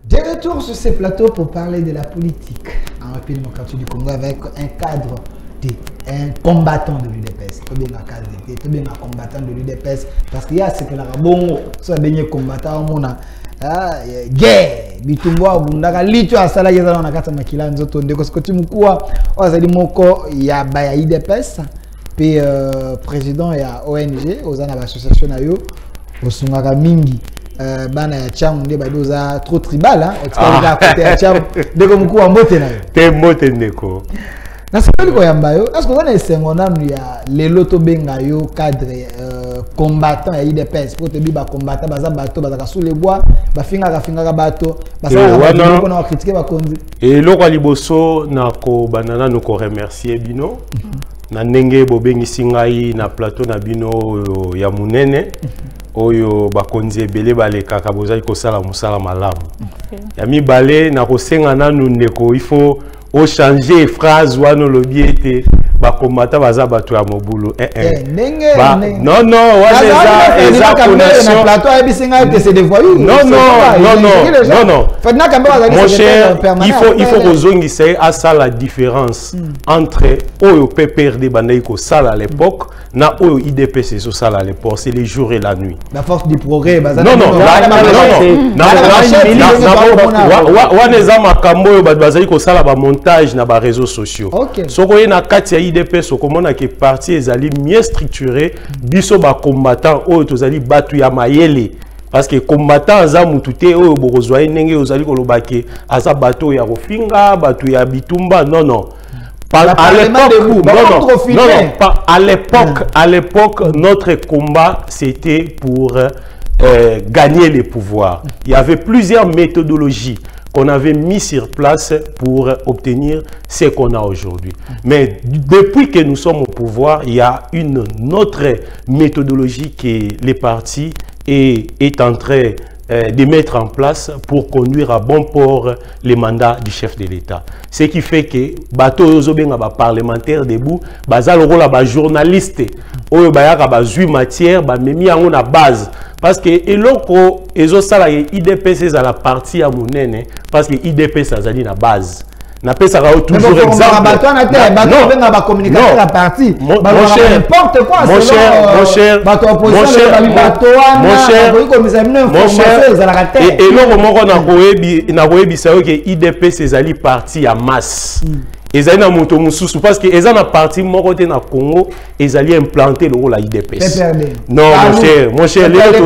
De retour sur ces plateaux pour parler de la politique en République démocratique du Congo avec un cadre, un combattant de l'UDPS. Tout bien un cadre, tout bien un combattant de l'UDPS parce qu'il y a ce que la bon, soit bien combattant, on a guerre, bitumbo bundaka licho asala yeza na kata makila nzoto ndeko sikoti mukua wazali moko ya ba UDPS puis président ya ONG ozana ba association na yo osungaka mingi bana ya chamu nde badoza trop tribal hein expliquer côté ya chamu ndeko mukua mbote na yo te mbote ndeko na sikoli ko yamba yo est-ce que on est sengonam ya lelo to benga yo cadre combattant ya UDPS pour te biba combattant baza bato bazaka sous les bois bafinga bato basala ko na critiquer ba konzi et loko liboso na ko banana no ko remercier bino na ndenge bobengisi ngai na plateau na bino ya munene oyo bakonzi ebele balekaka bozali kosala musala malamu ya mibale na kosenga nanu ndeko il faut au changer phrase wana lobiete ba combattant baza bato ya mobulu non non eza connexion plateau ebisinga que c'est des voyous non mon cher il faut kozongisa asa la différence entre oyo PPRD bandai ko sala à l'époque na oyo IDPS so sala à l'époque c'est les jours et la nuit la force du progrès non wana eza makambo oyo bato bazali kosala ba montage na ba réseaux sociaux soko ye na kati ya IDPS okomona ke parti ezali mieux structuré biso ba combattant oyo tozali batu ya mayele parce que combattant aza mututé oyo bokozwa ndenge ozali kolobake aza bato ya kofinga batu ya bitumba non à l'époque notre combat c'était pour gagner les pouvoirs. Il y avait plusieurs méthodologies qu'on avait mis sur place pour obtenir ce qu'on a aujourd'hui. Mais depuis que nous sommes au pouvoir, il y a une autre méthodologie que les partis est en train de mettre en place pour conduire à bon port les mandats du chef de l'État. Ce qui fait que bateau ba parlementaire debout, bazal rôle ba journaliste, oyo bayaka ba zui matière, ba memi yango na base. Parce que eloko ezo sala IDPS à la partie à monene parce que IDPS azali na base. Na pesa ka toujours exemple. Et eloko moko na koyebi sa yo ke IDPS ezali parti ya masse. Ezali na moto mususu parce que ezali na parti moko te na Congo ezali implanté le rôle à IDPS. Non mon cher les autres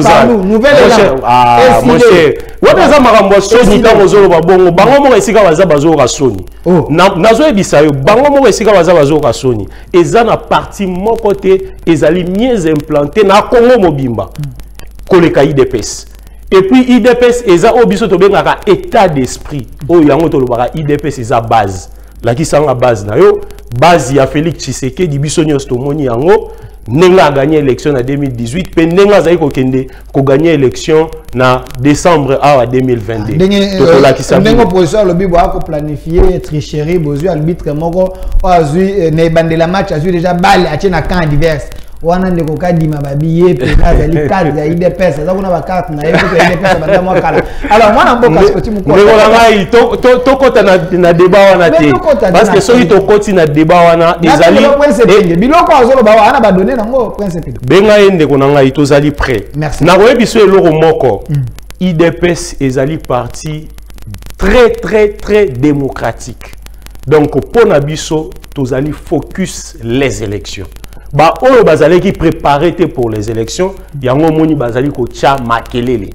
mon cher wata za makambo soni ta kozolo ba bongo bango moko esika baza bazo ka soni nazo ebisa yo bango moko esika baza bazo ka soni ezali na parti moko te ezali mieux implanté na Congo mobimba koleka IDPS. Et puis IDPS eza obiso to bengaka état d'esprit oyo yango to lobaka IDPS eza base la qui sanga base na yo base ya Félix Tshisekedi biso nyos to moni yango nenga gagné l'élection en 2018 pe nenga zai ko kende ko gagné élection na décembre à 2022 to la qui sanga nengo position le bibo a ko planifier tricherie bozu arbitre moko azui ne bandela match azui déjà balle a na camp divers wana ndeko kadima babiye pe nazali carte ya IDPS za kuna ba carte na yeko pe IDPS banda mo kala alors mwana mboka sikoti mukoko ndeko la ngai to kota na débat wana te parce que soki to koti na débat wana ezali biloko azolo ba wana ba donner nango principe benga ndeko na ngai to zali prêt na koyebi so eloko moko IDPS ezali parti très démocratique donc pour na biso to zali focus les élections. Ba oyo bazali ki préparer pour les élections yango moni bazali ko tia makelele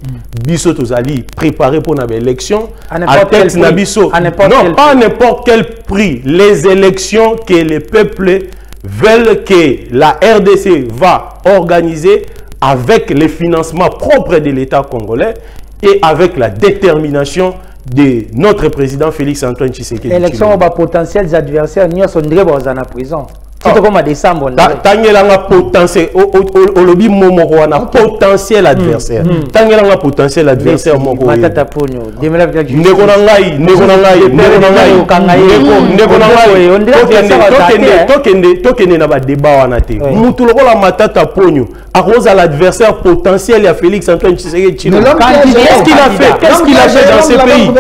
biso tozali préparer pour na élection à biso non pas n'importe quel prix les élections que les peuples veulent que la RDC va organiser avec les financements propres de l'État congolais et avec la détermination de notre président Félix Antoine Tshisekedi. Élection au potentiels adversaires nous sont en prison. C'est comme à décembre. Tangelanga potentiel, au lobby momoko wana potentiel adversaire. Tangelanga potentiel adversaire moko. Matata ponyo. Nekonangai. Tokende na ba débat wana te. Mutu lokola matata ponyo. Akoza l'adversaire potentiel ya Félix Antoine Tshisekedi Tshilombo. Qu'est-ce qu'il a fait? Qu'est-ce qu'il a fait dans ce pays?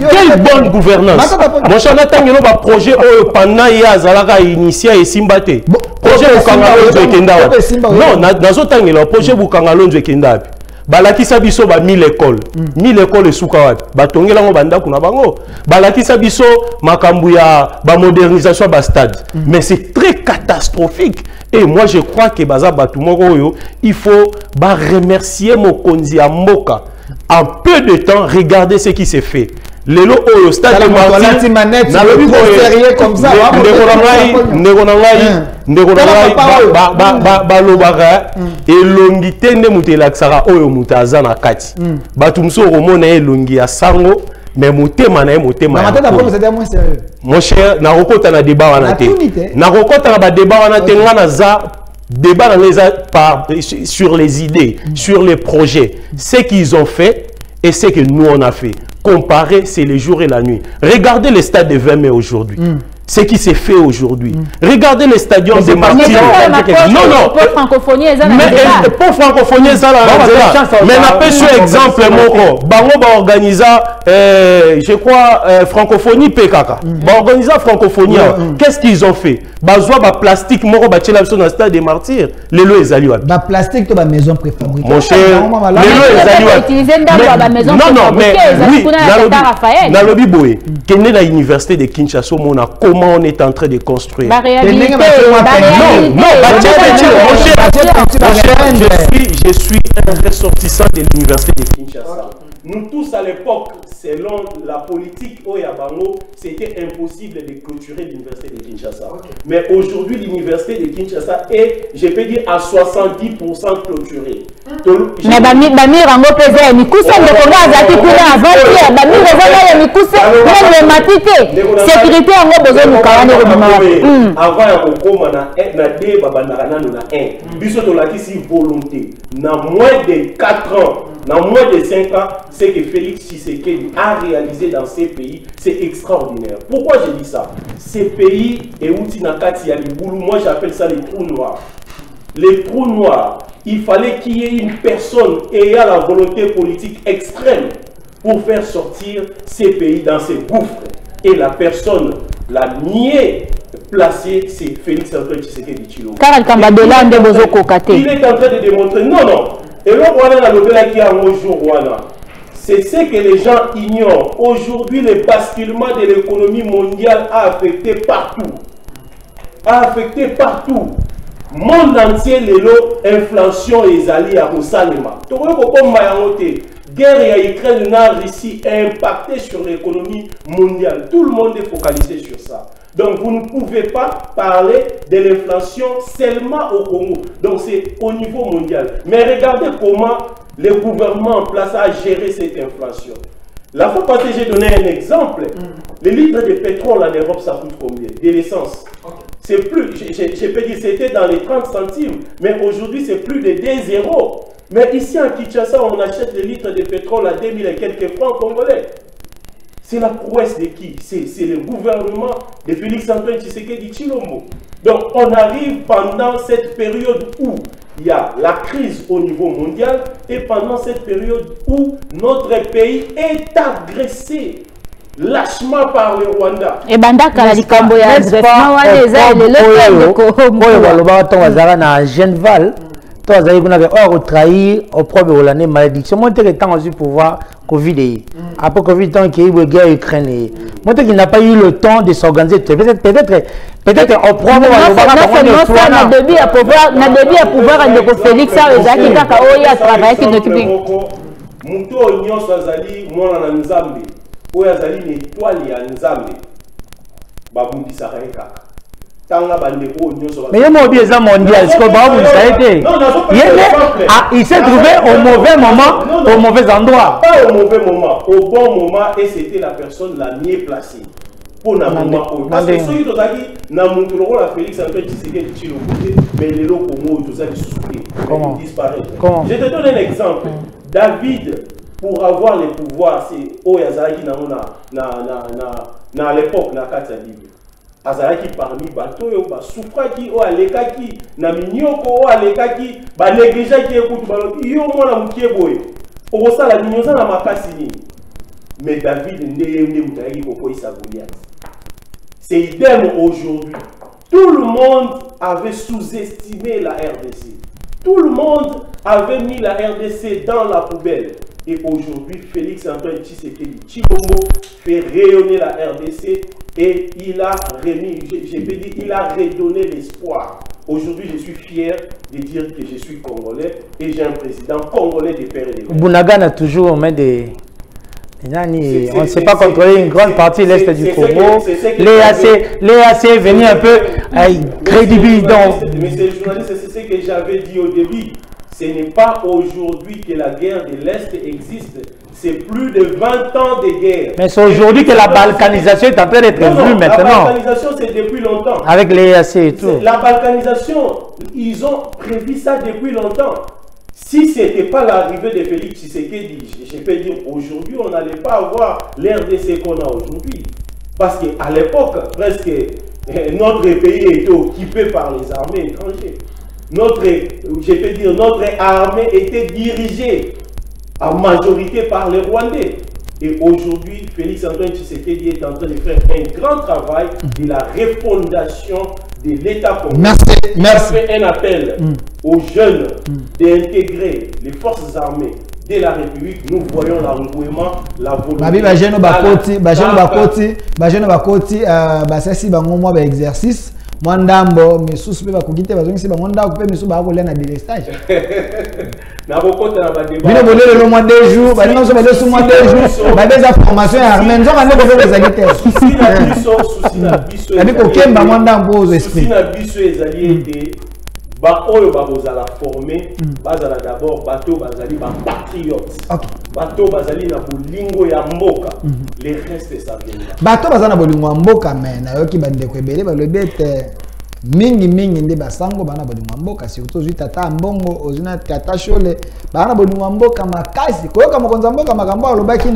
Quelle bonne gouvernance. Mon cher Natangelo ba projet pendant ya zalaka initié et simba projet Bukangalonzo ekenda wapi? Non, nazotangela projet Bukangalonzo ekenda wapi? Balakisa biso ba 1000 écoles. 1000 écoles esuka wapi? Batongela ngo bandako na bango. Balakisa biso makambu ya ba modernisation ba stade. Mais c'est très catastrophique. Et moi je crois que baza batu moko oyo, il faut ba remercier Mokonzi ya Mboka. En peu de temps, regardez ce qui s'est fait. Lelo oyo stade de Martyrs na lobi sérieux comme ça balobaka elongi te nde mutu elakisaka oyo mutu aza na kati bato mosusu okomona elongi ya sango mais motema na ye motema mon cher nakokota na débat wana te nakokota na badébat wana te nga naza débat sur les idées sur les projets ce qu'ils ont fait et ce que nous on a fait. Comparer, c'est le jour et la nuit. Regardez le stade de 20 mai aujourd'hui. Ce qui s'est fait aujourd'hui. Regardez les stadiums de Martyrs. Non. Pour francophonie, mais pour francophonie, ça mais n'a pas ce exemple, moko. Bango ba organisa, je crois, francophonie PKK. Ba organisa francophonie. Qu'est-ce qu'ils ont fait? Bazwa ba plastique moko ba tchela sur le stade des Martyrs. Les lois ezali wa. Ba plastique to ba maison préfabriquée. Mon cher, les lois ezali wa. Utiliser ndako ba maison préfabriquée. Oui. Dans le Biboé, quelle est la université de Kinshasa, comment on est en train de construire? Je suis un ressortissant de l'université de Kinshasa. Nous tous à l'époque, selon la politique Oyabango, c'était impossible de clôturer l'université de Kinshasa. Mais aujourd'hui, l'université de Kinshasa est, je peux dire, à 70% clôturée. Mais Bamir Rango pesait, Mikoussa de Congo Azati Kuna avant-hier, Bamir Rango Mikoussa, même matité, sécurité en besoin de Kawane. Avant, il y a na deux babandarana na un. Biso la si volonté. Dans moins de 4 ans, dans moins de 5 ans, ce que Félix Tshisekedi a réalisé dans ces pays, c'est extraordinaire. Pourquoi je dis ça? Ces pays, et Outinakati Yaliboulou, moi j'appelle ça les trous noirs. Les trous noirs, il fallait qu'il y ait une personne ayant la volonté politique extrême pour faire sortir ces pays dans ces gouffres. Et la personne la mieux placée, c'est Félix Antoine Tshisekedi Tshilombo. Il est en train de démontrer, non. Et là, c'est ce que les gens ignorent. Aujourd'hui, le basculement de l'économie mondiale a affecté partout. Monde entier, l'inflation est allée à Rosalema. Guerre et Ukraine n'a Russie impacté sur l'économie mondiale. Tout le monde est focalisé sur ça. Donc vous ne pouvez pas parler de l'inflation seulement au Congo. Donc c'est au niveau mondial. Mais regardez comment le gouvernement en place a géré cette inflation. La fois passée, j'ai donné un exemple. Le litre de pétrole en Europe, ça coûte combien? De l'essence. C'est plus, je peux dire, c'était dans les 30 centimes. Mais aujourd'hui, c'est plus de 2 euros. Mais ici en Kinshasa, on achète le litre de pétrole à 2000 et quelques francs congolais. C'est la prouesse de qui? C'est le gouvernement de Félix Antoine Tshisekedi Tshilombo. Donc on arrive pendant cette période où il y a la crise au niveau mondial et pendant cette période où notre pays est agressé lâchement par le Rwanda. Et bandaka la likambo ya agressement wana eza le Genval. Toi, vous avez trahir au propre de l'année malédiction. Moi, je temps aussi pour voir Covid. Après Covid, tant qu'il y a eu la guerre ukrainienne. Moi, qu'il n'a pas eu le temps de s'organiser. Peut-être au propre de début à pouvoir de Félix Azaki Kakaoya travailler qui n'occupe. Muto nyonso azali mwana na Nzambe. Oyo azali ni étoile ya Nzambe. Babundisa kaka. Mais il y a un biais mondial, il s'est trouvé au mauvais moment, au mauvais endroit. Pas au mauvais moment, au bon moment, et c'était la personne la mieux placée. pour na moment parce que ceux qui ont dit na montre le rôle à Félix Antoine Tshisekedi Tshilombo mais les locaux Congo tout ça disparaît. Je te donne un exemple. David, pour avoir les pouvoirs, c'est Oyazaki na à l'époque na kati ya Bible. Azalaki parmi bato yo ba souffraki o alekaki na minyoko o alekaki ba négligeaki ekutu balobi yo mona mukie boye okosala ninyoza na makasi nini. Mais David ndeye mutaki kokoisa Goliath. C'est idem aujourd'hui. Tout le monde avait sous-estimé la RDC. Tout le monde avait mis la RDC dans la poubelle. Et aujourd'hui, Félix Antoine Tshisekedi Tshilombo fait rayonner la RDC et il a remis, il a redonné l'espoir. Aujourd'hui, je suis fier de dire que je suis congolais et j'ai un président congolais de père et de mère. Bounagan a toujours aux mains des... On ne sait pas contrôler une grande partie de l'Est du Congo. L'EAC est venu un peu crédible. Mais c'est journaliste, c'est ce que j'avais dit au début. Ce n'est pas aujourd'hui que la guerre de l'Est existe. C'est plus de 20 ans de guerre. Mais c'est aujourd'hui que la balkanisation est en train d'être vue maintenant. La balkanisation, c'est depuis longtemps. Avec l'EAC et tout. La balkanisation, ils ont prévu ça depuis longtemps. Si ce n'était pas l'arrivée de Félix Tshisekedi, je peux dire aujourd'hui, on n'allait pas avoir l'RDC qu'on a aujourd'hui. Parce qu'à l'époque, presque notre pays était occupé par les armées étrangères. Notre armée était dirigée en majorité par les Rwandais. Et aujourd'hui, Félix Antoine Tshisekedi est en train de faire un grand travail de la refondation de l'État congolais. Merci. fait un appel aux jeunes d'intégrer les forces armées de la République. Nous voyons l'engouement, la volonté. Exercice. Mwandambo mesusu pe bakokite bazongisi ba mwanda ko pe mesusu ba ko lena délestage na bokota na ba débat bino bolele le mois 2 jours ba ninga so ba desu mois 2 jours ba des formation armée nzo ba ndeko ko ezalite souci na biso abi ko kemba mwandambo ozo esprit souci na biso ezali ete ba oyo ba bozala former bazala d'abord bato bazali ba patriotes bato bazali na bolingo ya mboka les restes ça viendra bato bazana bolingo ya mboka mais na yoki bandeko ebele balobete mingi nde basango bana bolingo mboka surtout ozwi tata mbongo ozina tata shole bana bolingo mboka makasi koyoka mokonza mboka makambo alobaki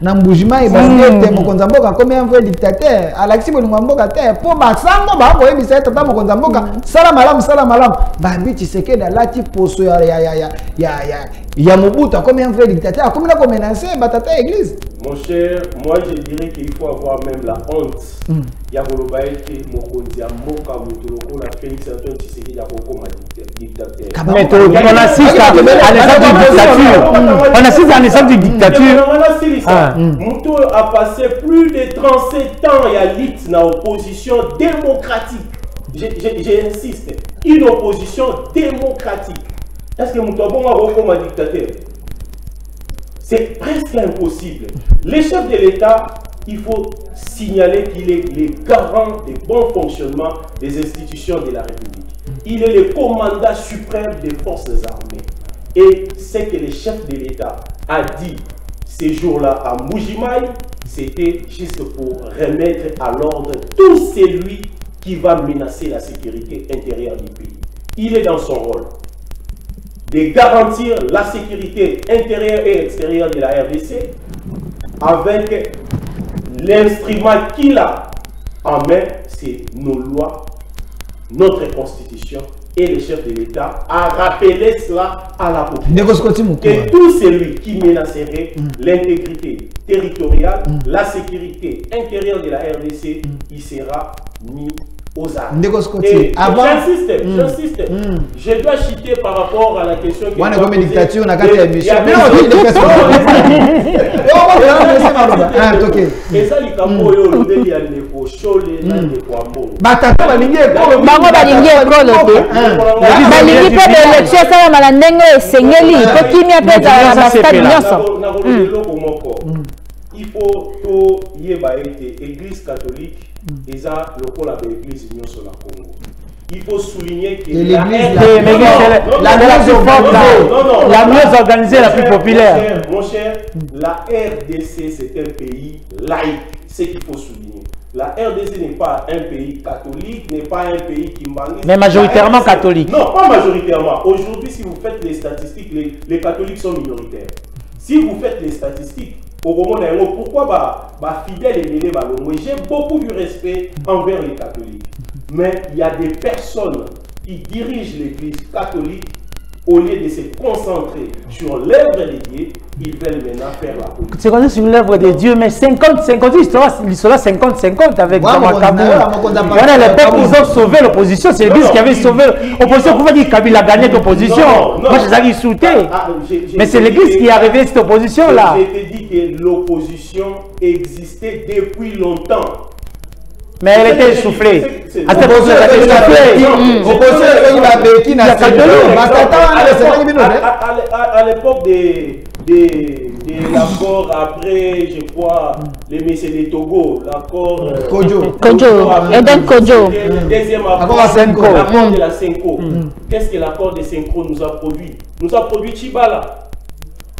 na mbujimai basete mokonza mboka comme un vrai dictateur alakisi bolingo mboka te po basango ba koyebisa tata mokonza mboka sala malam babi Tshisekedi alati poso ya Mobutu comme un vrai dictateur comme na ko menacer batata église. Mon cher, moi je dirais qu'il faut avoir même la honte. Ya kolobaiki mokonzi ya mboka mutuloko la Félix Antoine Tshisekedi ya kokoma dictateur. Mais on assiste à l'essence du dictature. Muto a passé plus de 37 ans à l'élite dans l'opposition démocratique. J'insiste, une opposition démocratique. Est-ce que Muto a kokoma dictateur? C'est presque impossible. Les chefs de l'État, il faut signaler qu'il est le garant du bon fonctionnement des institutions de la République. Il est le commandant suprême des forces armées. Et ce que le chef de l'État a dit ces jours-là à Mujimai, c'était juste pour remettre à l'ordre tout celui qui va menacer la sécurité intérieure du pays. Il est dans son rôle de garantir la sécurité intérieure et extérieure de la RDC avec l'instrument qu'il a en main, c'est nos lois, notre constitution et le chef de l'État a rappelé cela à la population. Et tout celui qui menacerait l'intégrité territoriale, la sécurité intérieure de la RDC, il sera mis aux armes. Et j'insiste, je dois citer par rapport à la question qui est posée. Dictature, on a gagné l'émission. Et ça, les cameaux, ils ont des pochons, les poambos. Bango balingi ekolo te balingi mpe baélection esala mala ndenge esengeli mpo kimia mpe ezala na bastade nyonso. Il faut tout yeba ete église catholique eza lokola ba église nyonso na Congo. Il faut souligner que la mieux organisée, la plus populaire. Mon cher, la RDC c'est un pays laïque. C'est qu'il faut souligner. La RDC n'est pas un pays catholique, n'est pas un pays qui mbanise. Mais majoritairement catholique. Non, pas majoritairement. Aujourd'hui, si vous faites les statistiques, les catholiques sont minoritaires. Si vous faites les statistiques, au moment où pourquoi fidèle et les ballons, j'ai beaucoup de respect envers les catholiques. Mais il y a des personnes qui dirigent l'église catholique. Au lieu de se concentrer sur l'œuvre de Dieu, ils veulent maintenant faire la politique. C'est qu'on est sur l'œuvre de Dieu, mais 50-50, il sera 50-50 avec Jean-Marc Kabou. Voilà, à l'époque, ils ont sauvé l'opposition. C'est l'église qui avait sauvé l'opposition. Pourquoi dire Kabila a gagné l'opposition? Moi, je les ai insultés. Mais c'est l'église qui a réveillé cette opposition-là. Je t'ai dit que l'opposition existait depuis longtemps. Mais elle était essoufflée. À cette époque, elle était à l'époque de l'accord après, je crois, les messieurs de Togo, l'accord Kodjo, Eden Kodjo. Deuxième accord de la Senko. Qu'est-ce que l'accord de Senko nous a produit? Nous a produit Chibala.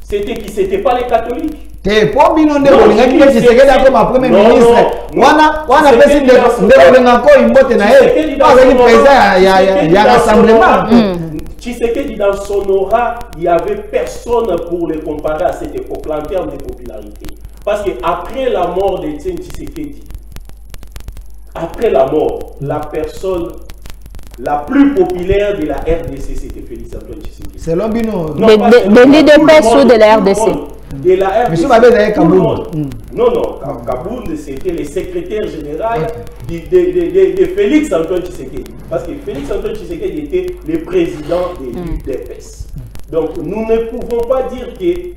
C'était qui? C'était pas les catholiques. T'es pas bien on est qui c'est que ma premier ministre. Wana pesi de encore une botte na elle. Pas le président il y a rassemblement. Tshisekedi dans son aura, il n'y avait personne pour le comparer à cette époque-là en termes de popularité. Parce qu'après la mort de Tshisekedi, après la mort, la personne la plus populaire de la RDC, c'était Félix Antoine Tshisekedi. C'est l'Ombino. De l'IDPS ou de la RDC? De la RDC. Non, Kabound, c'était le secrétaire général de Félix Antoine Tshisekedi. Parce que Félix Antoine Tshisekedi était le président de l'IDPS. Donc, nous ne pouvons pas dire que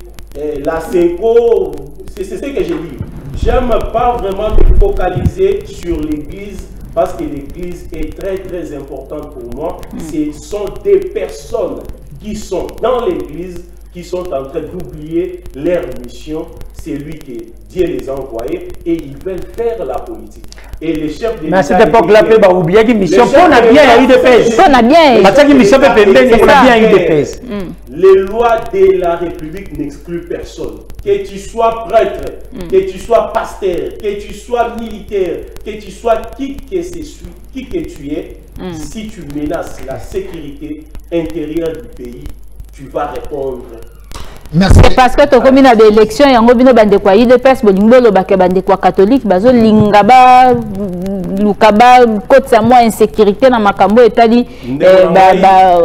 la Senko, c'est ce que j'ai dit. J'aime pas vraiment me focaliser sur l'église. Parce que l'église est très très importante pour moi. Ce sont des personnes qui sont dans l'église, qui sont en train d'oublier leur mission. C'est lui que Dieu les a envoyés et ils veulent faire la politique. Et les chefs de l'État. Mais à cette époque-là, il y a oublié une mission. On a bien eu des pèses. On a bien eu. On a bien eu des pèses. Les lois de la République n'excluent personne. Que tu sois prêtre, que tu sois pasteur, que tu sois militaire, que tu sois qui que tu es, si tu menaces la sécurité intérieure du pays, tu vas répondre. C'est parce que tu as commis des élections et en gros, bande quoi, IDPS, bolingbo, bande quoi catholique, bazo lingaba, lukaba, côte sa moi insécurité dans ma cambo et tali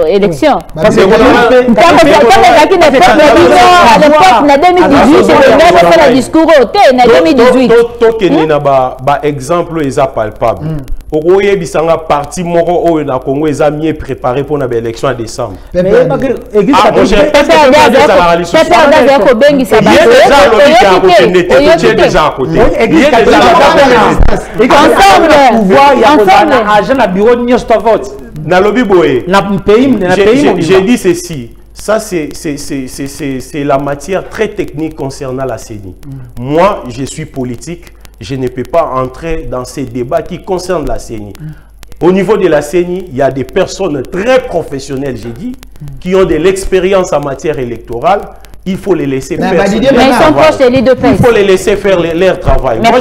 élection. Parce que à l'époque, na 2018, c'est le même discours au thé, na 2018. Exemple est palpable. Ogoye bisanga parti moko o na Congo est mieux préparé pour la élection en décembre. J'ai dit ceci. Ça, c'est la matière très technique concernant la CENI. Moi, je suis politique. Je ne peux pas entrer dans ces débats qui concernent la CENI. Au niveau de la CENI, il y a des personnes très professionnelles, j'ai dit, qui ont de l'expérience en matière électorale. Il faut les laisser faire. Mais ils sont proches de l'IDPS. Il faut les laisser faire leur travail. Moi,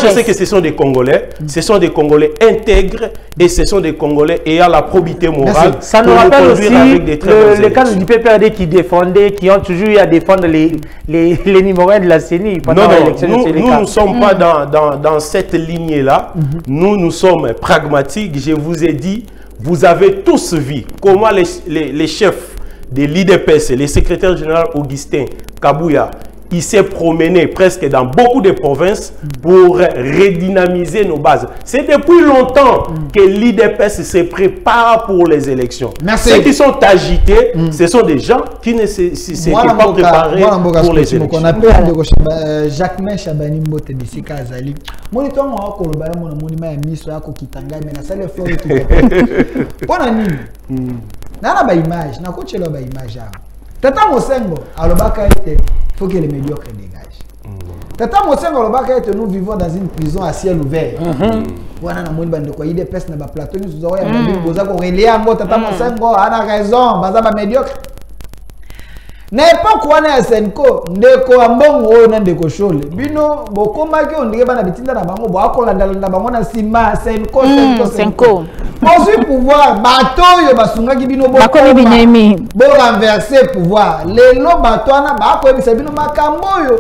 je sais que ce sont des Congolais. Ce sont des Congolais intègres et ce sont des Congolais ayant la probité morale. Ça nous rappelle aussi le cas du PPRD qui défendait, qui ont toujours eu à défendre les numéros 1 de la CENI pendant l'élection de Sénégal. Nous ne sommes pas dans cette lignée-là. Nous sommes pragmatiques. Je vous ai dit, vous avez tous vu comment les chefs de l'IDPS, le secrétaire général Augustin Kabouya, il s'est promené presque dans beaucoup de provinces pour redynamiser nos bases. C'est depuis longtemps que l'IDPS se prépare pour les élections. Merci. Ceux qui sont agités, ce sont des gens qui ne s'étaient pas préparés pour les élections. On appelle Jacques Chabani Mbote d'ici Kazali. Moniteur moi ko loba mon monument ya miso ya ko kitanga mais na sale fleur tout. Pona nini? Na ba image, na ko chelo ba image. Tata Mosengo alobaka était faut que les médiocres dégagent. Tata Mosengo alobaka était nous vivons dans une prison à ciel ouvert. Wana na moni bande ko IDPS na ba plateau nous zo ya ba boza ko relia ngo Tata Mosengo ana raison baza ba médiocre. N'importe quoi na Senko, ndeko ambongo na ndeko shole. Bino bokoma ki ondike bana bitinda na bango bo akolanda na bango na sima Senko. Ensuite pouvoir bateau yo basunga ki bino bo bakomi binemi. Bo renverser pouvoir. Lelo bateau na ba ko ebisa bino makambo yo.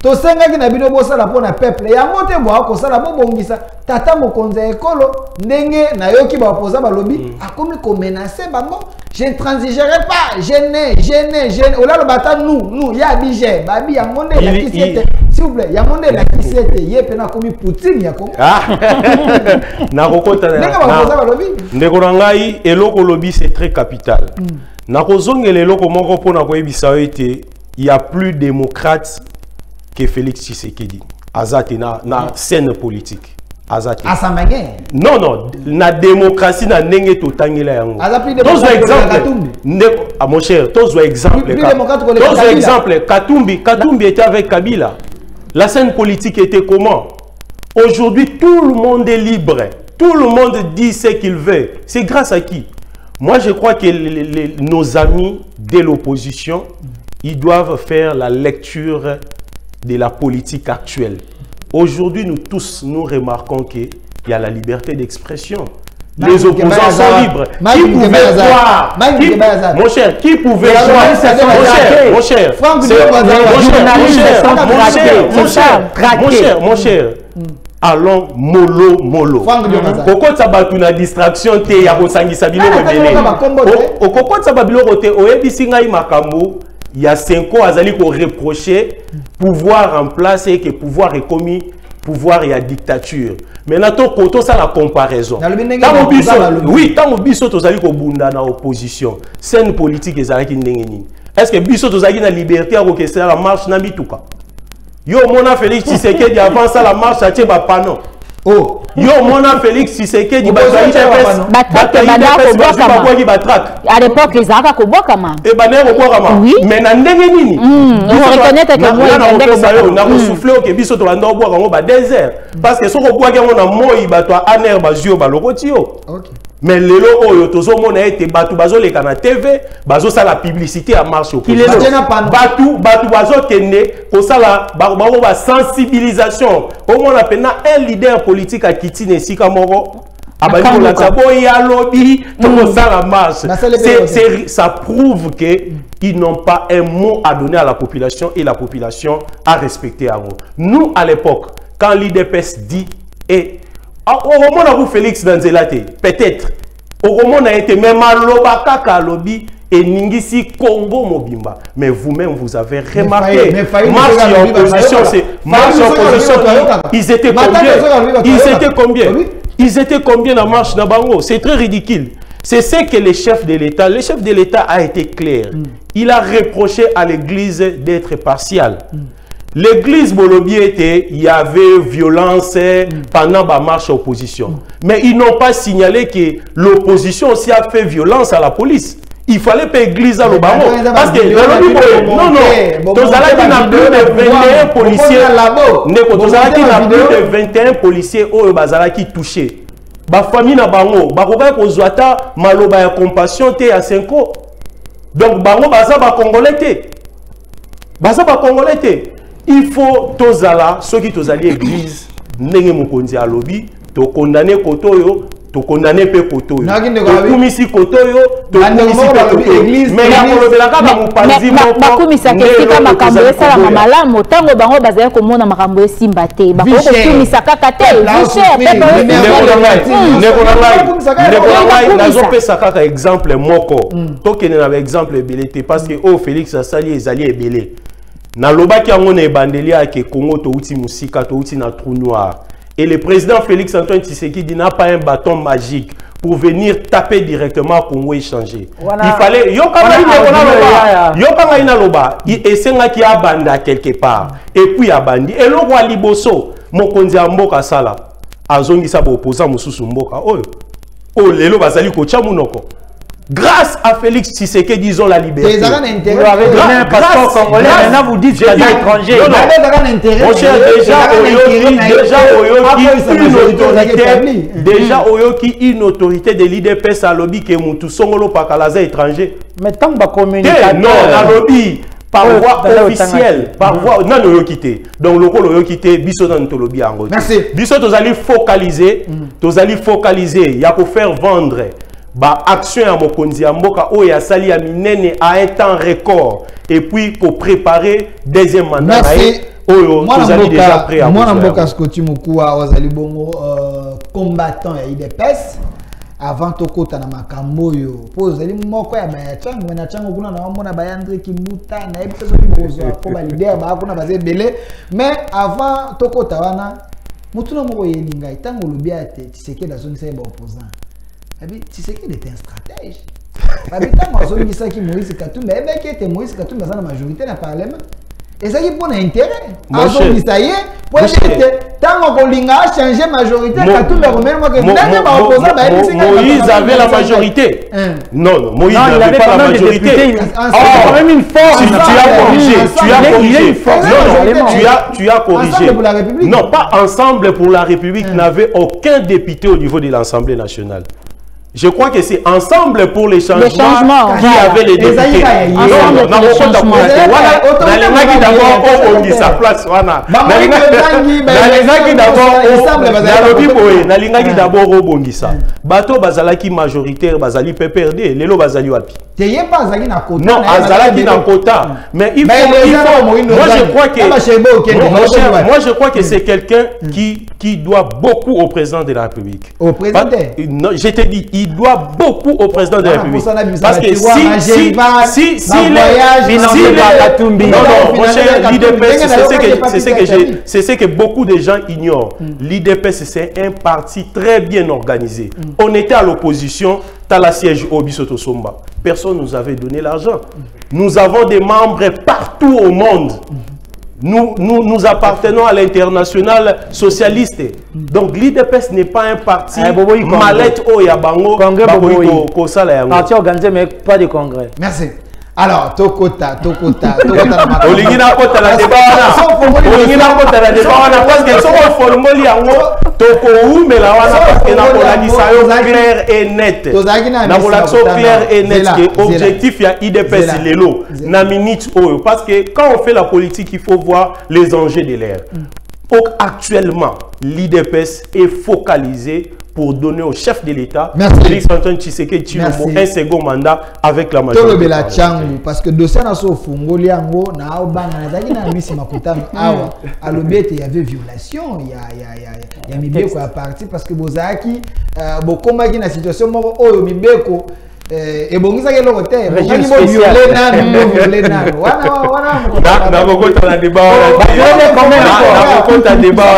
To senga ki na bino bo sala pona peuple. Yango te bo akosala bo bongisa tata mokonza ekolo ndenge na yoki ba oposa balobi akomi ko menacer bango. Je ne transigerai pas, je n'ai. Ola le bata nous, ya bije, babi ya monde la kisete. S'il vous plaît, ya monde la kisete, ye pena komi Poutine ya Congo. Na kokota na. Ndeko ngai eloko lobi c'est très capital. Na kozongela eloko moko pona ko ebisa ete il y a plus démocrate que Félix Tshisekedi. Azate na scène politique. Non, non, la démocratie n'a pas totangela yango. Tous exemple, mon cher, tous exemple. Katumbi était avec Kabila. La scène politique était comment? Aujourd'hui, tout le monde est libre. Tout le monde dit ce qu'il veut. C'est grâce à qui? Moi, je crois que nos amis de l'opposition, ils doivent faire la lecture de la politique actuelle. Aujourd'hui, nous tous, nous remarquons qu'il y a la liberté d'expression. Les opposants sont libres. Qui pouvait voir? Mon cher, qui pouvait voir? Mon cher, allons mollo. Pourquoi ça va une distraction? Te ya kosangisa biloko ebele. Pourquoi ça va biloko te oyebisi ngai makambo? Il y a 5 ans, Azali pour reprocher pouvoir en place et que pouvoir est commis, pouvoir et à dictature. Maintenant, quand ça la comparaison. Oui, tant que biso tozali ko bunda na opposition, scène politique ezali ki ndengeni. Est-ce que biso tozali na liberté à orchestrer la marche na bituka? Yo mona Félix Tshisekedi avant ça la marche a teba panon. Oh, yo mona Félix Tshisekedi à l'époque les Arabes ko bokama. Et bané ko bokama. Mais na ndenge nini? On reconnaître que moi na ko souffler ke biso to banda boka ngo ba désert parce que soko boka ngo na moi ba to aner ba jio ba lokotio. OK. Mais lelo oyo tozo mona ete batu bazo leka na TV, bazo sala publicité à marche au pays. Batu bazo kende ko sala ba sensibilisation. Au moins appena un leader politique à Kitine Sika Moro. Abani ko la sabo ya lobby to sala marche. Ça prouve que ils n'ont pas un mot à donner à la population et la population a respecté à nous à l'époque quand l'IDPS dit et au moment où Félix Danzelate, peut-être, au moment où a été même à l'Obakaka lobby et Ningisi Congo Mobimba. Mais vous-même, vous avez remarqué, marche en opposition, c'est marche en opposition. Ils étaient combien? Ils étaient combien dans marche Nabango? C'est très ridicule. C'est ce que le chef de l'État a été clair. Il a reproché à l'Église d'être partiale. L'église Bolobi était, il y avait violence pendant la marche opposition. Mais ils n'ont pas signalé que l'opposition aussi a fait violence à la police. Il fallait pas l'église à l'Obama. Parce que non, Tozalaki n'a plus de 21 policiers. Tozalaki n'a plus de 21 policiers au Bazalaki touchés. Ba famille na bango, ba koba ko zwata maloba ya compassion te à 5 ans. Donc bango baza ba congolais te. Baza ba congolais te. Il faut tozala ceux qui tozali église ndenge mokonzi a lobby to condamner kotoyo to condamner pe kotoyo to kumisi kotoyo to kumisi kotoyo mais ya kolobela kaka mopanzi moko bakumisa kesika makambo esala malamu tango bango bazali komona makambo esimba te bako kumisa kaka te nazopesa kaka exemple moko tokende na exemple ebele te parce que o Félix asali ezali ebele na lobaki yango na ebandelia ke Congo to uti musika to uti na trou noir et le président Félix Antoine Tshisekedi n'a pas un bâton magique pour venir taper directement Congo et changer. Il fallait yokanga ina loba esenga ki abanda quelque part et puis abandi et lo roi liboso mokonzi mboka sala azongisa ba opposant mususu mboka oyo o lelo bazali ko chamunoko grâce à Félix Tshisekedi, disons la liberté. Vous avez donné un passeport congolais, maintenant vous dites que c'est étranger. Mon cher, déjà, Oyoki, une autorité de l'IDPS à lobby qui est Moutou Songolo Pakalaza étranger. Mais tant que communicateur. Non, la lobby. Par voie officielle, par voie, non, nous quitté. Donc, le col quitté, biso dans notre lobby en gros. Merci. Biso, tu allez focaliser, il y a pour faire vendre. Bah, action à Mokonzi Amboka, oh, ya sali à minene à un temps record. Et puis, pour préparer deuxième mandat. Merci. Moi, déjà prêt à moi, Namboka Scoti Moukoua, Ozali Bongo, combattant et IDPS. Avant tokota na makambo yo pozali moko ya bayachangu na changu kuna na mona bayandre kimuta na ebiso bibozo ko ba leader ba kuna baze belé mais avant tokota wana mutuna moko yelinga itango lobia te Tshisekedi da zone sai ba opposant abi Tshisekedi était un stratège abi tango zone ça qui Moïse Katumba ebe qui était Moïse Katumba dans la majorité na parlement et ça qui pour intérêt azongi ça y est pour que tant qu'on a changé majorité Katumba même moi que Moïse avait la majorité. Non, Moïse n'avait pas la majorité. Quand même une force. Tu as corrigé. Tu as corrigé. Non, pas Ensemble pour la République n'avait aucun député au niveau de l'Assemblée nationale. Je crois que c'est Ensemble pour les changements qui avait les députés. Non, d'abord au Bongissa. Bateau Bazalaki majoritaire, Bazali PPRD, Lelo Bazali Wapi. Non, Azalaki na quota. Mais il faut. Moi, je crois que c'est quelqu'un qui doit beaucoup au président de la République. Au président? Non, je te dis, il doit beaucoup au président de la République. Parce que c'est ce que beaucoup de gens ignorent. L'IDPS, c'est un parti très bien organisé. On était à l'opposition, t'as la siège au Bisoto Somba. Personne ne nous avait donné l'argent. Nous avons des membres partout au monde. Nous appartenons à l'international socialiste. Donc l'IDPS n'est pas un parti mallette au Yabango. Parti organisé mais pas de congrès. Merci. Alors, Tokota. Olingina kota la débat. Olingina kota la débat parce que sont formoli yango toko ou mais la wana parce que na polisa yo clair et net. Na polisa clair et net que objectif ya IDPS lelo na minute oyo parce que quand on fait la politique, il faut voir les enjeux de l'ère. Actuellement, l'IDPS est focalisé pour donner au chef de l'État, Félix Antoine Tshisekedi, un second mandat avec la majorité. Parce que dossier na so fungoli yango na obanga na zaki na misi makutano awa alobete il y avait violation il y a mibeko à partir parce que bozaki bokoma ki na situation moko oyo mibeko et bon ça que le côté régime spécial na kokota na débat na kokota débat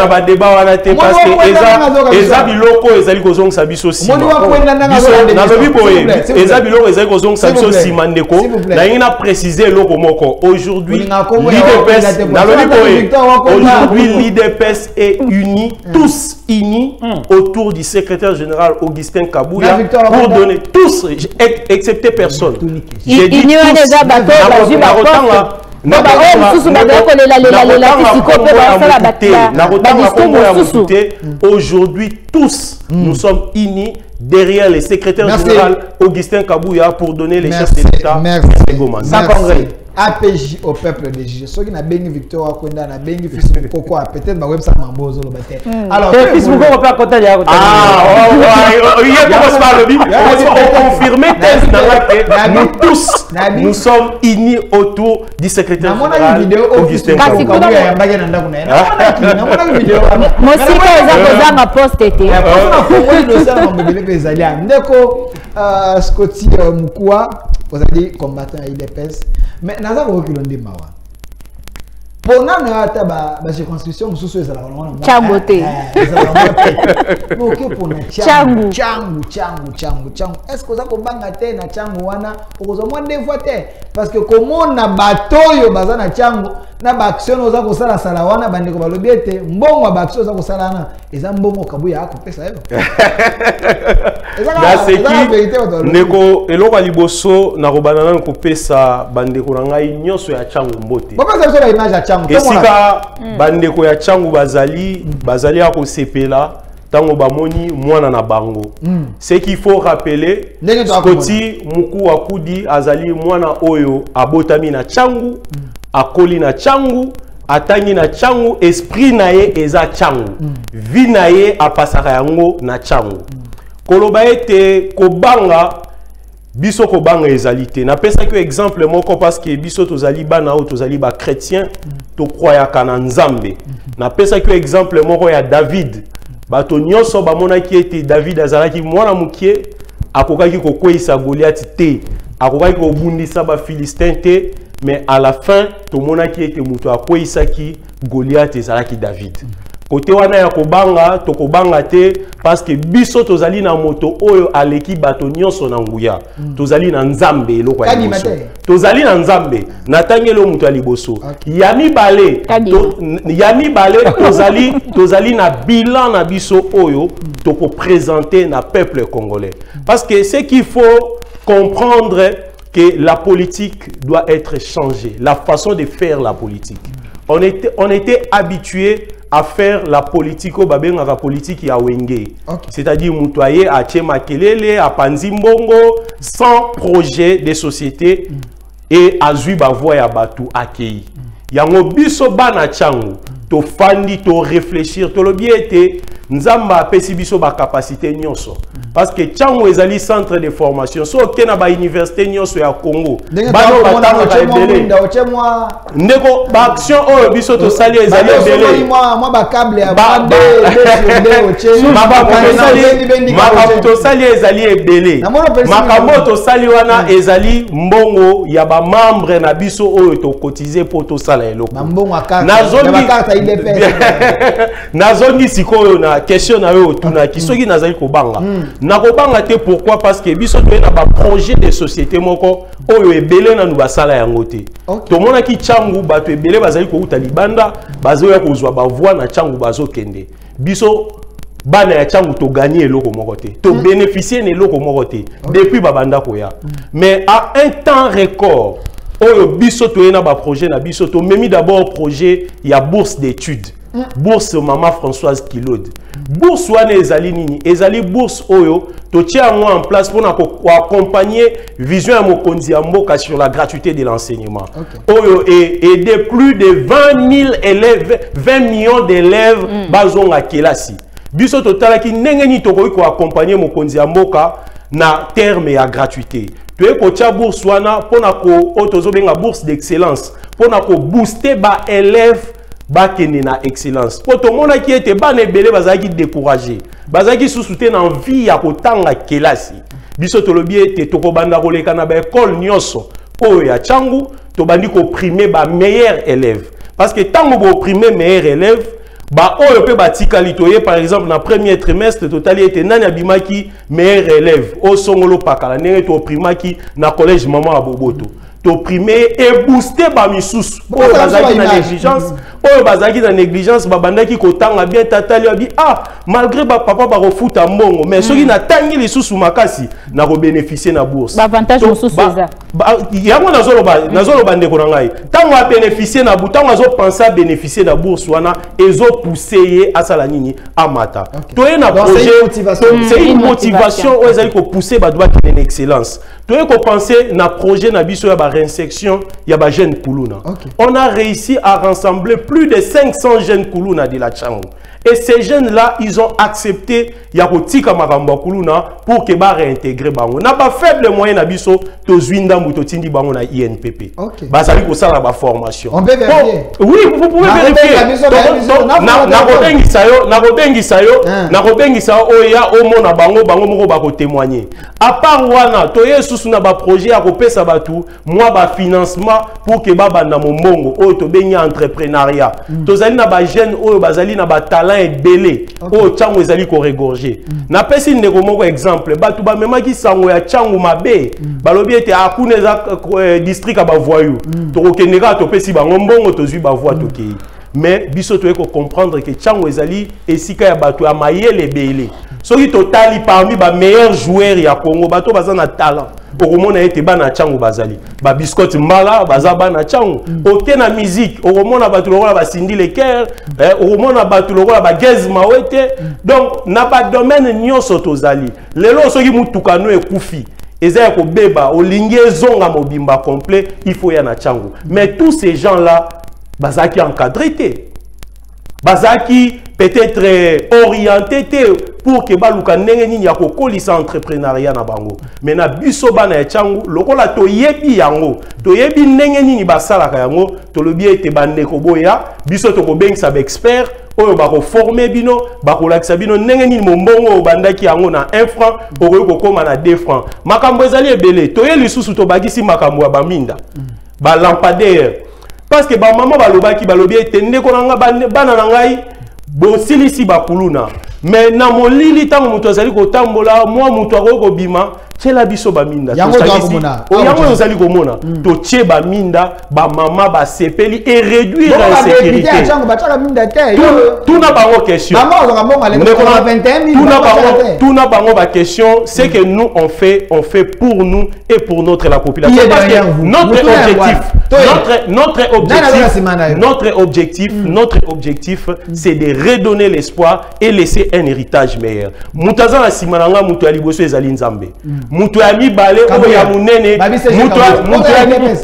na débat wana te parce que eza biloko ezali kozongisa biso sima na lobi boye eza biloko ezali kozongisa biso sima ndeko na yingi na préciser eloko moko aujourd'hui l'IDPS na lobi boye aujourd'hui l'IDPS est uni unis autour du secrétaire général Augustin Kabouya pour donner tous, excepté personne. J'ai dit aujourd'hui tous nous sommes unis derrière le secrétaire général Augustin Kabouya pour donner les chefs de l'État. Sans congrès. APJ au peuple de juge. Ceux qui n'ont pas Victor Akonda, n'a pas fils Mukoko, peut-être que ça m'a besoin de le alors, fils Mukoko peut à côté de la côté. Il y a commencé par le bim. On confirmait nous tous, nous sommes unis autour du secrétaire général Augustin Kabouya. Moi aussi, quand ils ont posté, Scotty Moukoua, vous avez dit combattant à IDPS. Mais nous avons reculé de Mawa. Pour nous, la circonscription, nous sommes là. Tchangoté. Tchangu. Est-ce que vous avez bangaté na Tchangu wana? Vous avez moins de fois parce que comme on a bateau baza na Tchangu, na baction oza ko sala sala wana bande ko balobiete, mbongo wa baction oza ko sala na, eza mbongo kabuya ko pesa yo. Neko eloko liboso na robanana ko pesa bande ko ngai nyoso ya Tchangu mbote. Papa ça image ya Tchangu. Esika bande ko ya Tchangu bazali ya ko sepela tango bamoni mwana na bango. Ce qu'il faut rappeler, Scotty Muku Akudi azali mwana oyo abotami na Tchangu, akoli na Tchangu, atangi na Tchangu, esprit na ye eza Tchangu. Vi na ye apasaka yango na Tchangu. Koloba ete kobanga biso kobanga ezalité. Na pesa que exemple moko parce que biso tozali bana o tozali ba chrétien to croyaka na Nzambe. Na pesa que exemple moko ya David. Bato nyonso bamonaki ete David azalaki mwana mukie akokaki kokweyisa Goliath te. Akokaki kobundisa ba Philistin te, mais à la fin tomonaki ete muto akweyisaki Goliath ezalaki David. Côté wana ya kobanga to kobanga te parce que biso tozali na moto oyo aleki bato nyonso na nguya. Tozali na Nzambe eloko ya liboso. Tozali na Nzambe na tangelo muto ya liboso. Yani bale tozali na bilan na biso oyo to ko présenter na peuple congolais. Parce que ce qu'il faut comprendre que la politique doit être changée, la façon de faire la politique. On était habitué à faire la politique au babeng la politique ya wenge. C'est-à-dire mutoyer à Tchemakelele, à Panzimbongo, sans projet de société et à Zuba voya batu akei. Yango biso bana Tchangu, to fandi to réfléchir, to lobiete Nzamba pesi biso ba capacité nyonso. Parce que Tchangu ezali centre de formation. So kena ba université nyonso ya Congo. Bano batanga ka ebele. Ndeko ba action oyo biso to sali ezali ebele. Moi ba câble ya bande makambo to sali ezali ebele. Makambo to sali wana ezali mbongo ya ba membre na biso oyo to cotiser pour to sala eloko. Mbongo akata nazongi sikoyo na question na yo tuna kisoki nazali kobanga. Na kobanga te pourquoi parce que biso to na ba projet de société moko oyo ebele na nubasala yango te. To mona ki Tchangu bato ebele bazali ko uta libanda bazo ya kozwa ba voix na Tchangu bazo kende. Biso bana ya Tchangu to gagner eloko moko te. To bénéficier ne eloko moko te depuis babanda koya. Mais à un temps record oyo biso to na ba projet na biso to memi d'abord projet ya bourse d'études. Bourse Maman Françoise Kilode. Bourse wana ezali nini? Ezali bourse oyo to tia moi en place pour accompagner vision ya mokonzi ya mboka sur la gratuité de l'enseignement. Oyo aider plus de 20 000 élèves, 20 millions d'élèves bazonga kelasi. Biso total ki ndenge ni to ko accompagner mokonzi ya mboka na terme ya gratuité. Tu es ko tia bourse wana pona ko otozo benga bourse d'excellence pona ko booster ba élèves bakene na excellence. Pour tout le monde qui était ban ebele bazaki découragé. Bazaki sous-souté na envie ya kotanga kelasi. Biso tolobi ete tokobanda koleka na ba école nyonso. Oyo ya Tchangu to bandi ko primer ba meilleurs élèves. Parce que tango bo primer meilleurs élèves, ba oyo pe batikali toye par exemple na premier trimestre totali ete nani abimaki meilleurs élèves. O songolo pakala nenge to primaki na collège Maman Aboboto. To primer et booster ba misusu. Oyo bazaki na négligence. Oyo bazaki na négligence babandaki kotanga bien tatali abi malgré ba papa ba refuta mbongo mais soki na tangi lisusu makasi na ko bénéficier na bourse. Ba avantage mususu eza. Yango nazoloba ndeko na ngai. Tango a bénéficier na bourse, tango azo penser à bénéficier na bourse wana ezo pousser asala nini amata. Toye na projet c'est une motivation oyo ezali ko pousser ba doit une excellence. Toye ko penser na projet na biso ya ba réinsertion ya ba jeune kuluna. On a réussi à rassembler plus de 500 jeunes Koulouna de la Tchangu. Et ces jeunes-là, ils ont accepté Yakotika Makambakuluna pour que ba réintégrer bango. Na pas faible moyen na biso to zwinda muto tindi bango na INPP. Ba sali ko sala ba formation. On peut vérifier. Oui, vous pouvez vérifier. Na kobengi sayo oya omona bango moko ba ko témoigner. À part wana to yesusu na ba projet ya ko pesa batu moi ba financement pour que ba banda mombongo o to bengi entrepreneuriat. To zali na ba jeune o bazali na ba talent et belé o chango ezali ko regorger. Na pesi ndeko moko exemple batu ba memaki sango ya chango mabe balobi ete akuneza district ba voyou. To kokeneka to pesi bango mbongo to zui ba voix to kei. Mais biso to eko comprendre que chango ezali esika ya batu ya mayele belé. Soki totali parmi ba meilleurs joueurs ya Congo bato baza na talent. Okomona ete bana chango bazali. Ba biscotte mbala baza bana chango. Oke na musique okomona batu lokola ba Cindy Leker, okomona batu lokola ba Gez Mawete. Donc na ba domaine nyonso tozali. Lelo soki mutuka no ekufi. Ezaya ko beba olingi zonga mobimba complet, il faut ya na chango. Mais tous ces gens-là bazaki encadré. Bazaki peut-être orienté pour que baluka ndenge nini ya kokolisa entrepreneuriat na bango. Mais na biso bana ya chango lokola toyebi yango toyebi ndenge nini basalaka yango tolobi ete bandeko boya biso tokobengisa ba expert oyo bako former bino bakolakisa bino ndenge nini mombongo bandaki yango na 1 franc okoyo kokoma na 2 francs. Makambo ezali ebele toye lisusu tobakisi makambo ya baminda ba lampadaire parce que ba maman balobaki balobi ete ndeko nanga bana na ngai bosilisi bakuluna mais na molili tango muto azali kotambola moi muto akoko bima tshela biso baminda yango ozali komona to tshie baminda ba mama ba sepeli et réduire l'insécurité tout na bango question tout na bango ba question c'est que nous on fait pour nous et pour la population parce que notre objectif c'est de redonner l'espoir et laisser un héritage meilleur. Mutaza na simananga mutu ya liboso ezali nzambe. Mutu ya mibale o ya munene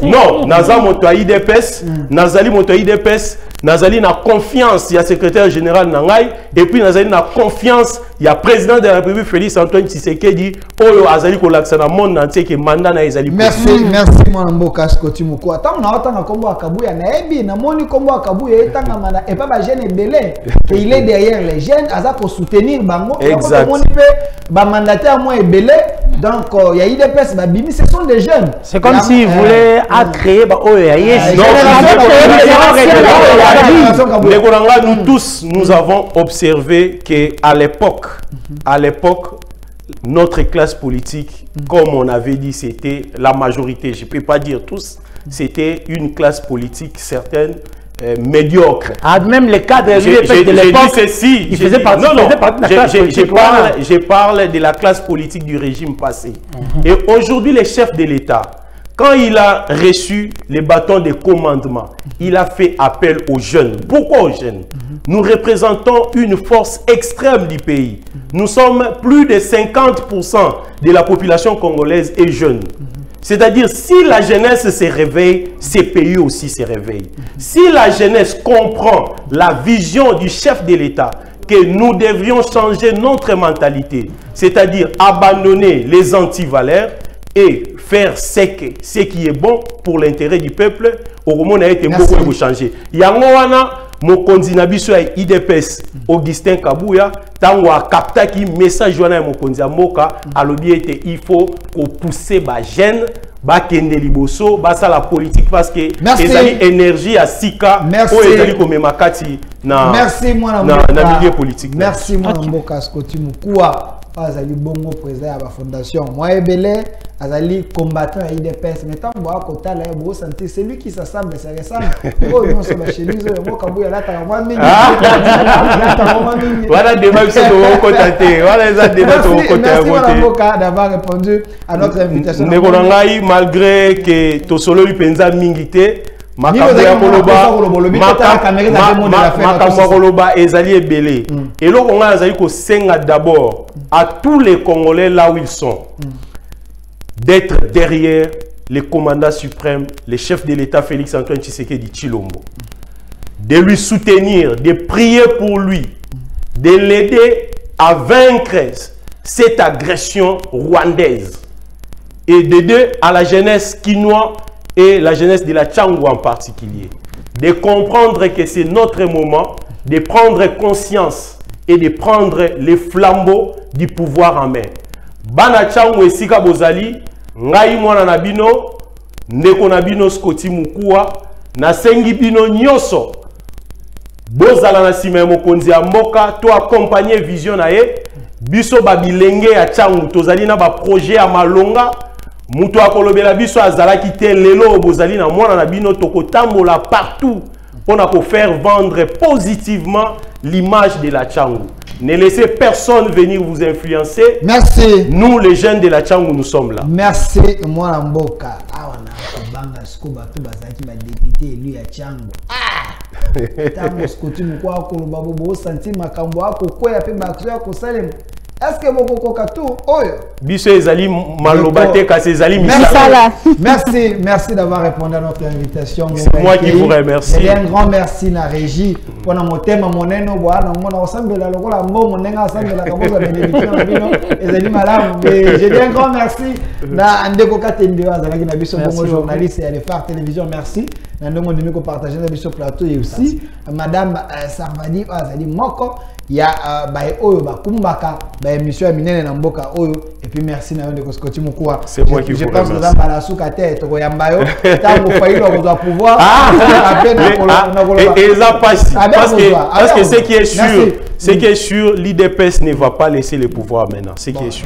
non naza moto ya IDPS nazali moto ya IDPS nazali na confiance ya secrétaire général nangai et puis nazali na confiance ya président de la République Félix Antoine Tshisekedi oyo azali ko laksa na monde entier que mandat na ezali. Merci mon Mboka Scotty Muku. Attends na otanga kombo akabuya na ebi na moni kombo akabuya etanga mana et pas ba jeune belé que il est derrière les jeunes aza ko soutenir bango exact moni pe ba mandataire moi belé donc il y a IDPS ba bimi ce sont des jeunes. C'est comme s'ils voulaient créer ba oyo ya yes. Nous tous, nous avons observé qu'à l'époque, notre classe politique, comme on avait dit, c'était la majorité, je ne peux pas dire tous, c'était une classe politique certaine, médiocre. Même les cadres de l'époque, ils faisaient partie de la classe politique. Je parle de la classe politique du régime passé. Et aujourd'hui, les chefs de l'État, quand il a reçu les bâtons de commandement, il a fait appel aux jeunes. Pourquoi aux jeunes? Nous représentons une force extrême du pays. Nous sommes plus de 50% de la population congolaise est jeune. C'est-à-dire, si la jeunesse se réveille, ces pays aussi se réveillent. Si la jeunesse comprend la vision du chef de l'État, que nous devrions changer notre mentalité, c'est-à-dire abandonner les antivaleurs, et faire ce qui est bon pour l'intérêt du peuple, au moment où a été beaucoup changé. Yangoana, mon candidat à IDPS, Augustin Kabouya, tango a capté qui message joana mon candidat Moka, à l'objet il faut qu'on pousse les jeunes, bakende liboso, basa la politique parce que les ali énergie à Sika, ou les ali comme makati na milieu politique. Merci mon Mboka Scotty Muku. Azali bongo président à la fondation. Moi Ebele, Azali combattant à IDPS. Mais tant que vous avez un beau santé, c'est lui qui s'assemble, c'est récent. Oh, non, c'est chez lui, moi, quand vous êtes là, tu as un minute. Voilà des débat qui sont au côté. Voilà les débats qui sont au côté. Merci Mboka d'avoir répondu à notre invitation. Malgré que tu solo lui pensa mingité, makambo ezali ebele et là on a ezali ko senga d'abord à tous les Congolais là où ils sont d'être derrière les commandants suprêmes, les chefs de l'État Félix Antoine Tshisekedi Tshilombo, de lui soutenir, de prier pour lui de l'aider à vaincre cette agression rwandaise et d'aider à la jeunesse quinoise et la jeunesse de la Tchangou en particulier, de comprendre que c'est notre moment de prendre conscience et de prendre les flambeaux du pouvoir en main. Bana Tchangou et Sika Bozali, ngai mwana na bino, ndeko na bino Scotty Mukua, na sengi bino nyoso, bozala na sima mokonzi ya mboka, to accompagner vision na ye, biso babilenge ya Tchangou, tozali na ba projet ya malonga, muto akolobela biso azalaki te lelo bozali na mwana na bino tokotambola partout pour faire vendre positivement l'image de la Tchangou. Ne laissez personne venir vous influencer. Merci. Nous, les jeunes de la Tchangou, nous sommes là. Merci. Moi, Mboka. Ah, on a un scoba, tout bazaki, ma député élu à Tchangou. Ah! Tango Scotty Mukua, Kolobabo, Bo, Santi, Makamboa, Koko, Yape, Maxwell, Kosalem. Est-ce que vous avez tout? Biso ezali malobate kasi ezali Merci, merci d'avoir répondu à notre invitation. C'est moi qui vous remercie. Un grand merci na régie pour mon thème moneno boana mona ensemble la lokola mo monenga ensemble la kaboza bénédiction na bino ezali malamu. Je dis un grand merci na ndeko Katende azalaki na biso bongo journaliste et Phare Télévision. Merci. Na ndongo dimi ko partager na biso plateau et aussi madame Sarvadi azali moko ya bae oyo bakumbaka ba émission ya minene na mboka oyo et puis merci na ndeko Scotty Mukua. C'est moi qui vous remercie. Je pense que dans la souka tête to yamba yo tango failo ko doit pouvoir et ça passe parce que ce qui est sûr l'IDPS ne va pas laisser le pouvoir maintenant, ce qui est sûr.